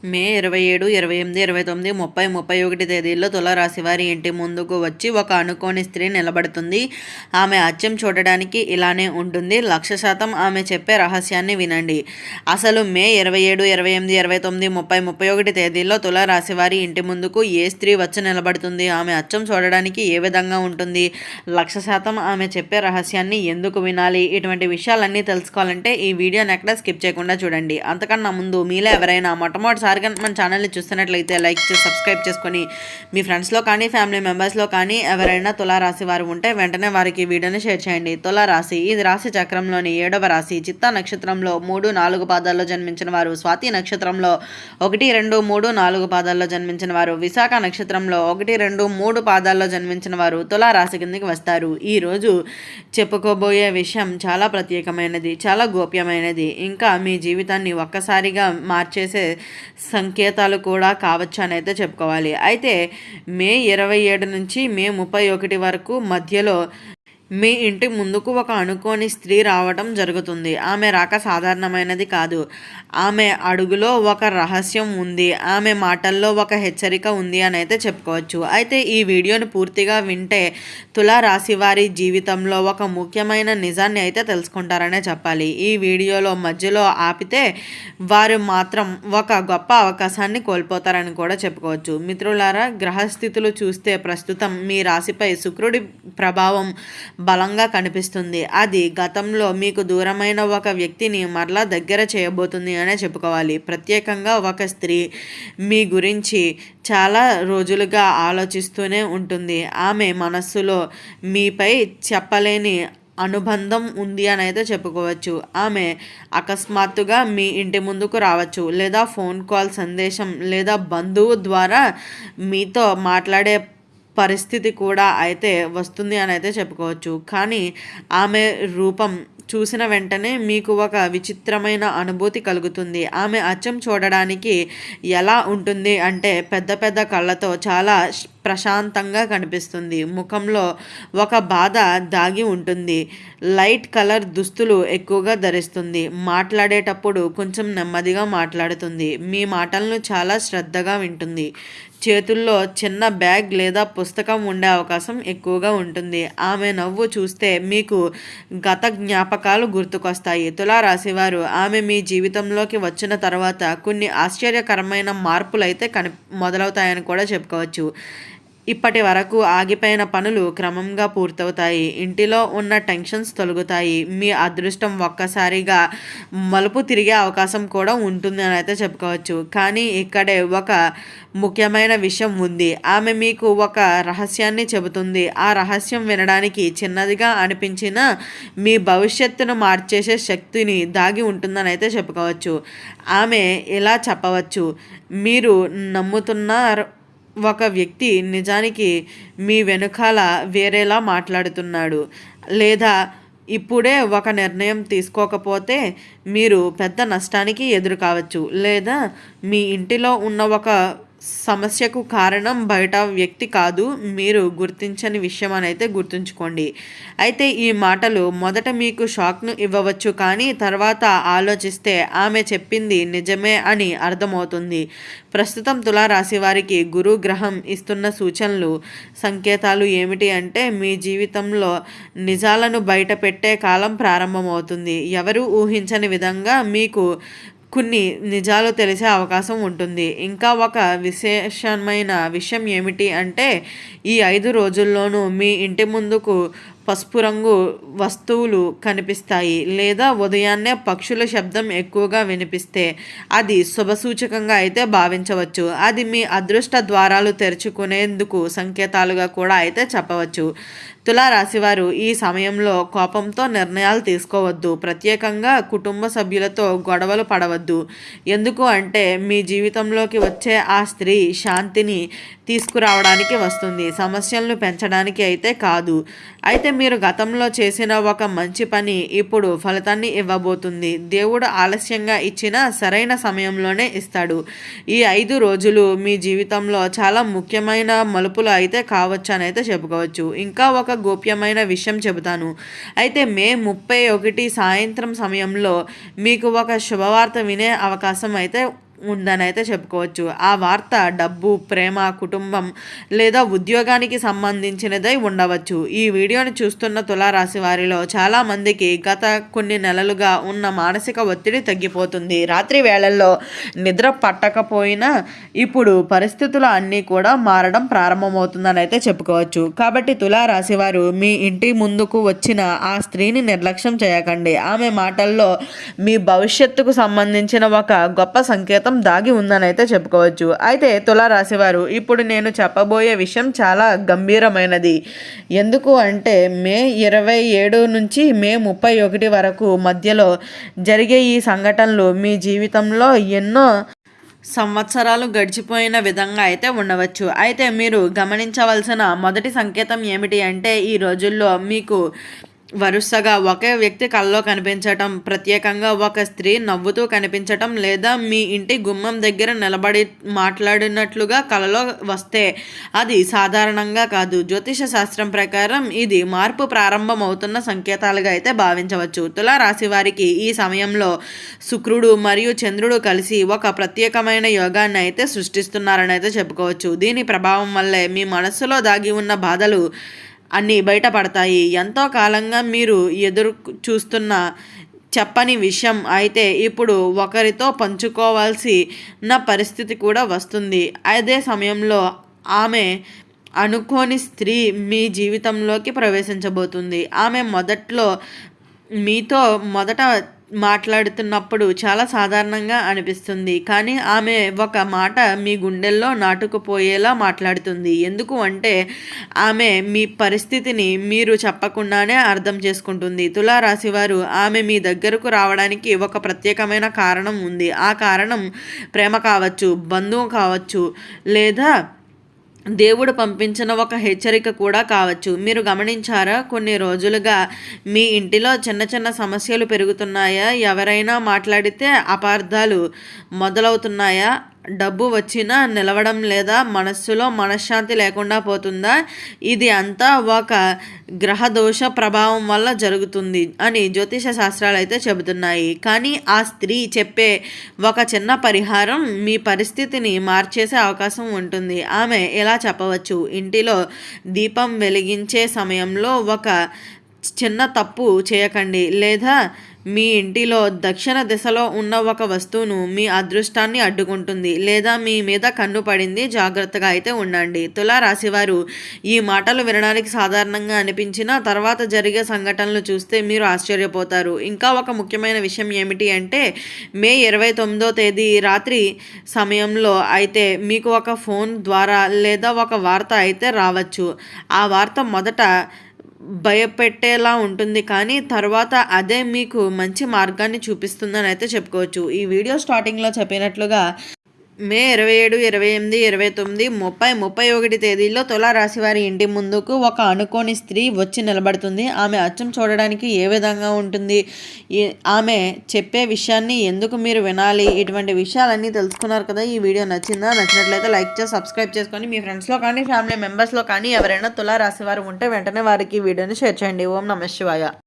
మే 27, 28, 29, 30, 31 తేదీల్లో తులారాశి వారి ఇంటి ముందుకు వచ్చి ఒక అనుకోని స్త్రీ నిలబడుతుంది. ఆమె అచ్చం చూడడానికి ఇలానే ఉంటుంది. 1,00,000% ఆమె చెప్పే రహస్యాన్ని వినండి. అసలు మే 27, 28, 29, 30, 31 తేదీల్లో తులారాశి వారి ఇంటి ముందుకు ఏ స్త్రీ వచ్చి నిలబడుతుంది? ఆమె అచ్చం చూడడానికి ఏ విధంగా ఉంటుంది? 1,00,000% ఆమె చెప్పే రహస్యాన్ని ఎందుకు వినాలి? ఇటువంటి విషయాలన్నీ తెలుసుకోవాలంటే ఈ వీడియోని ఎక్కడ స్కిప్ చేయకుండా చూడండి. అంతకన్నా ముందు మీలో ఎవరైనా మొట్టమొదటిసారిగా మన ఛానల్ని చూస్తున్నట్లయితే లైక్ చేసి సబ్స్క్రైబ్ చేసుకొని మీ ఫ్రెండ్స్లో కానీ ఫ్యామిలీ మెంబర్స్లో కానీ ఎవరైనా తులారాశి వారు ఉంటే వెంటనే వారికి ఈ వీడియోని షేర్ చేయండి. తులారాశి ఇది రాశి చక్రంలోని 7వ రాశి. చిత్తా నక్షత్రంలో 3, 4 పాదాల్లో జన్మించిన వారు, స్వాతి నక్షత్రంలో 1, 2, 3, 4 పాదాల్లో జన్మించిన వారు, విశాఖ నక్షత్రంలో 1, 2, 3 పాదాల్లో జన్మించిన వారు తులారాశి కిందకి వస్తారు. ఈరోజు చెప్పుకోబోయే విషయం చాలా ప్రత్యేకమైనది, చాలా గోప్యమైనది, ఇంకా మీ జీవితాన్ని ఒక్కసారిగా మార్చేసే సంకేతాలు కూడా కావచ్చు అని అయితే చెప్పుకోవాలి. అయితే మే 27 నుంచి మే 31 వరకు మధ్యలో మీ ఇంటి ముందుకు ఒక అనుకోని స్త్రీ రావడం జరుగుతుంది. ఆమె రాక సాధారణమైనది కాదు. ఆమె అడుగులో ఒక రహస్యం ఉంది. ఆమె మాటల్లో ఒక హెచ్చరిక ఉంది అని అయితే చెప్పుకోవచ్చు. అయితే ఈ వీడియోని పూర్తిగా వింటే తులారాశి వారి జీవితంలో ఒక ముఖ్యమైన నిజాన్ని అయితే తెలుసుకుంటారనే చెప్పాలి. ఈ వీడియోలో మధ్యలో ఆపితే వారు మాత్రం ఒక గొప్ప అవకాశాన్ని కోల్పోతారని కూడా చెప్పుకోవచ్చు. మిత్రులారా, గ్రహస్థితులు చూస్తే ప్రస్తుతం మీ రాశిపై శుక్రుడి ప్రభావం బలంగా కనిపిస్తుంది. అది గతంలో మీకు దూరమైన ఒక వ్యక్తిని మరలా దగ్గర చేయబోతుంది అనే చెప్పుకోవాలి. ప్రత్యేకంగా ఒక స్త్రీ మీ గురించి చాలా రోజులుగా ఆలోచిస్తూనే ఉంటుంది. ఆమె మనస్సులో మీపై చెప్పలేని అనుబంధం ఉంది అని అయితే చెప్పుకోవచ్చు. ఆమె అకస్మాత్తుగా మీ ఇంటి ముందుకు రావచ్చు, లేదా ఫోన్ కాల్, సందేశం లేదా బంధువు ద్వారా మీతో మాట్లాడే పరిస్థితి కూడా అయితే వస్తుంది అని అయితే చెప్పుకోవచ్చు. కానీ ఆమె రూపం చూసిన వెంటనే మీకు ఒక విచిత్రమైన అనుభూతి కలుగుతుంది. ఆమె అచ్చం చూడడానికి ఎలా ఉంటుంది అంటే పెద్ద పెద్ద కళ్ళతో చాలా ప్రశాంతంగా కనిపిస్తుంది. ముఖంలో ఒక బాధ దాగి ఉంటుంది. లైట్ కలర్ దుస్తులు ఎక్కువగా ధరిస్తుంది. మాట్లాడేటప్పుడు కొంచెం నెమ్మదిగా మాట్లాడుతుంది. మీ మాటలను చాలా శ్రద్ధగా వింటుంది. చేతుల్లో చిన్న బ్యాగ్ లేదా పుస్తకం ఉండే అవకాశం ఎక్కువగా ఉంటుంది. ఆమె నవ్వు చూస్తే మీకు గత జ్ఞాపకాలు గుర్తుకొస్తాయి. తులారాశి వారు ఆమె మీ జీవితంలోకి వచ్చిన తర్వాత కొన్ని ఆశ్చర్యకరమైన మార్పులు అయితే మొదలవుతాయని కూడా చెప్పుకోవచ్చు. ఇప్పటి వరకు ఆగిపోయిన పనులు క్రమంగా పూర్తవుతాయి. ఇంటిలో ఉన్న టెన్షన్స్ తొలగుతాయి. మీ అదృష్టం ఒక్కసారిగా మలుపు తిరిగే అవకాశం కూడా ఉంటుంది అని అయితే చెప్పుకోవచ్చు. కానీ ఇక్కడే ఒక ముఖ్యమైన విషయం ఉంది. ఆమె మీకు ఒక రహస్యాన్ని చెబుతుంది. ఆ రహస్యం వినడానికి చిన్నదిగా అనిపించిన మీ భవిష్యత్తును మార్చేసే శక్తిని దాగి ఉంటుందని అయితే చెప్పుకోవచ్చు. ఆమె ఇలా చెప్పవచ్చు: మీరు నమ్ముతున్న ఒక వ్యక్తి నిజానికి మీ వెనుకాల వేరేలా మాట్లాడుతున్నాడు, లేదా ఇప్పుడే ఒక నిర్ణయం తీసుకోకపోతే మీరు పెద్ద నష్టానికి ఎదురు కావచ్చు, లేదా మీ ఇంటిలో ఉన్న ఒక సమస్యకు కారణం బయట వ్యక్తి కాదు, మీరు గుర్తించని విషయం అని అయితే గుర్తుంచుకోండి. అయితే ఈ మాటలు మొదట మీకు షాక్ను ఇవ్వవచ్చు, కానీ తర్వాత ఆలోచిస్తే ఆమె చెప్పింది నిజమే అని అర్థమవుతుంది. ప్రస్తుతం తులారాశి వారికి గురు గ్రహం ఇస్తున్న సూచనలు, సంకేతాలు ఏమిటి అంటే మీ జీవితంలో నిజాలను బయట పెట్టే కాలం ప్రారంభమవుతుంది. ఎవరు ఊహించని విధంగా మీకు కొన్ని నిజాలు తెలిసే అవకాశం ఉంటుంది. ఇంకా ఒక విశేషమైన విషయం ఏమిటి అంటే ఈ 5 రోజుల్లోనూ మీ ఇంటి ముందుకు పసుపు రంగు వస్తువులు కనిపిస్తాయి, లేదా ఉదయాన్నే పక్షుల శబ్దం ఎక్కువగా వినిపిస్తే అది శుభసూచకంగా అయితే భావించవచ్చు. అది మీ అదృష్ట ద్వారాలు తెరుచుకునేందుకు సంకేతాలుగా కూడా అయితే చెప్పవచ్చు. తులారాశివారు ఈ సమయంలో కోపంతో నిర్ణయాలు తీసుకోవద్దు. ప్రత్యేకంగా కుటుంబ సభ్యులతో గొడవలు పడవద్దు. ఎందుకు అంటే మీ జీవితంలోకి వచ్చే ఆ స్త్రీ శాంతిని తీసుకురావడానికి వస్తుంది, సమస్యలను పెంచడానికి అయితే కాదు. అయితే మీరు గతంలో చేసిన ఒక మంచి పని ఇప్పుడు ఫలితాన్ని ఇవ్వబోతుంది. దేవుడు ఆలస్యంగా ఇచ్చినా సరైన సమయంలోనే ఇస్తాడు. ఈ 5 రోజులు మీ జీవితంలో చాలా ముఖ్యమైన మలుపులు అయితే కావచ్చు అని అయితే చెప్పుకోవచ్చు. ఇంకా ఒక గోప్యమైన విషయం చెబుతాను. అయితే మే 31 సాయంత్రం సమయంలో మీకు ఒక శుభవార్త వినే అవకాశం అయితే ఉందనైతే చెప్పుకోవచ్చు. ఆ వార్త డబ్బు, ప్రేమ, కుటుంబం లేదా ఉద్యోగానికి సంబంధించినదై ఉండవచ్చు. ఈ వీడియోని చూస్తున్న తులారాశి వారిలో చాలామందికి గత కొన్ని నెలలుగా ఉన్న మానసిక ఒత్తిడి తగ్గిపోతుంది. రాత్రి వేళల్లో నిద్ర పట్టకపోయినా ఇప్పుడు పరిస్థితులు అన్నీ కూడా మారడం ప్రారంభమవుతుందని అయితే చెప్పుకోవచ్చు. కాబట్టి తులారాశి వారు మీ ఇంటి ముందుకు వచ్చిన ఆ స్త్రీని నిర్లక్ష్యం చేయకండి. ఆమె మాటల్లో మీ భవిష్యత్తుకు సంబంధించిన ఒక గొప్ప సంకేతం దాగి ఉందని అయితే చెప్పుకోవచ్చు. అయితే తులారాశి వారు ఇప్పుడు నేను చెప్పబోయే విషయం చాలా గంభీరమైనది. ఎందుకు అంటే మే 27 నుంచి మే 31 వరకు మధ్యలో జరిగే ఈ సంఘటనలు మీ జీవితంలో ఎన్నో సంవత్సరాలు గడిచిపోయిన విధంగా అయితే ఉండవచ్చు. అయితే మీరు గమనించవలసిన మొదటి సంకేతం ఏమిటి అంటే ఈ రోజుల్లో మీకు వరుసగా ఒకే వ్యక్తి కల్లో కనిపించటం, ప్రత్యేకంగా ఒక స్త్రీ నవ్వుతూ కనిపించటం లేదా మీ ఇంటి గుమ్మం దగ్గర నిలబడి మాట్లాడినట్లుగా కలలో వస్తే అది సాధారణంగా కాదు. జ్యోతిష శాస్త్రం ప్రకారం ఇది మార్పు ప్రారంభమవుతున్న సంకేతాలుగా అయితే భావించవచ్చు. తులారాశి వారికి ఈ సమయంలో శుక్రుడు మరియు చంద్రుడు కలిసి ఒక ప్రత్యేకమైన యోగాన్ని అయితే సృష్టిస్తున్నారని అయితే చెప్పుకోవచ్చు. దీని ప్రభావం వల్లే మీ మనస్సులో దాగి ఉన్న బాధలు అన్నీ బయటపడతాయి. ఎంతో కాలంగా మీరు ఎదురు చూస్తున్న చెప్పని విషయం అయితే ఇప్పుడు ఒకరితో పంచుకోవాల్సిన పరిస్థితి కూడా వస్తుంది. అదే సమయంలో ఆమె అనుకోని స్త్రీ మీ జీవితంలోకి ప్రవేశించబోతుంది. ఆమె మీతో మొదట మాట్లాడుతున్నప్పుడు చాలా సాధారణంగా అనిపిస్తుంది, కానీ ఆమె ఒక మాట మీ గుండెల్లో నాటుకుపోయేలా మాట్లాడుతుంది. ఎందుకు అంటే ఆమె మీ పరిస్థితిని మీరు చెప్పకుండానే అర్థం చేసుకుంటుంది. తులారాశి వారు ఆమె మీ దగ్గరకు రావడానికి ఒక ప్రత్యేకమైన కారణం ఉంది. ఆ కారణం ప్రేమ కావచ్చు, బంధువు కావచ్చు, లేదా దేవుడు పంపించిన ఒక హెచ్చరిక కూడా కావచ్చు. మీరు గమనించారా, కొన్ని రోజులుగా మీ ఇంటిలో చిన్న చిన్న సమస్యలు పెరుగుతున్నాయా? ఎవరైనా మాట్లాడితే అపార్థాలు మొదలవుతున్నాయా? డబ్బు వచ్చినా నిలవడం లేదా? మనస్సులో మనశ్శాంతి లేకుండా పోతుందా? ఇది అంతా ఒక గ్రహదోష ప్రభావం వల్ల జరుగుతుంది అని జ్యోతిష శాస్త్రాలు అయితే చెబుతున్నాయి. కానీ ఆ స్త్రీ చెప్పే ఒక చిన్న పరిహారం మీ పరిస్థితిని మార్చేసే అవకాశం ఉంటుంది. ఆమె ఎలా చెప్పవచ్చు: ఇంటిలో దీపం వెలిగించే సమయంలో ఒక చిన్న తప్పు చేయకండి, లేదా మీ ఇంటిలో దక్షిణ దిశలో ఉన్న ఒక వస్తువును మీ అదృష్టాన్ని అడ్డుకుంటుంది, లేదా మీ మీద కన్ను పడింది, జాగ్రత్తగా అయితే ఉండండి. తులారాశి వారు ఈ మాటలు వినడానికి సాధారణంగా అనిపించిన తర్వాత జరిగే సంఘటనలు చూస్తే మీరు ఆశ్చర్యపోతారు. ఇంకా ఒక ముఖ్యమైన విషయం ఏమిటి అంటే మే 29వ తేదీ రాత్రి సమయంలో అయితే మీకు ఒక ఫోన్ ద్వారా లేదా ఒక వార్త అయితే రావచ్చు. ఆ వార్త మొదట భయపెట్టేలా ఉంటుంది, కానీ తర్వాత అదే మీకు మంచి మార్గాన్ని చూపిస్తుందని అయితే చెప్పుకోవచ్చు. ఈ వీడియో స్టార్టింగ్లో చెప్పినట్లుగా మే 27, 28, 29, 30, 31 తేదీల్లో తులారాశి వారి ఇంటి ముందుకు ఒక అనుకోని స్త్రీ వచ్చి నిలబడుతుంది. ఆమె అచ్చం చూడడానికి ఏ విధంగా ఉంటుంది, ఆమె చెప్పే విషయాన్ని ఎందుకు మీరు వినాలి, ఇటువంటి విషయాలన్నీ తెలుసుకున్నారు కదా. ఈ వీడియో నచ్చిందా? నచ్చినట్లయితే లైక్ చేసి సబ్స్క్రైబ్ చేసుకొని మీ ఫ్రెండ్స్లో కానీ ఫ్యామిలీ మెంబర్స్లో కానీ ఎవరైనా తులారాశి వారు ఉంటే వెంటనే వారికి వీడియోని షేర్ చేయండి. ఓం నమః శివాయ.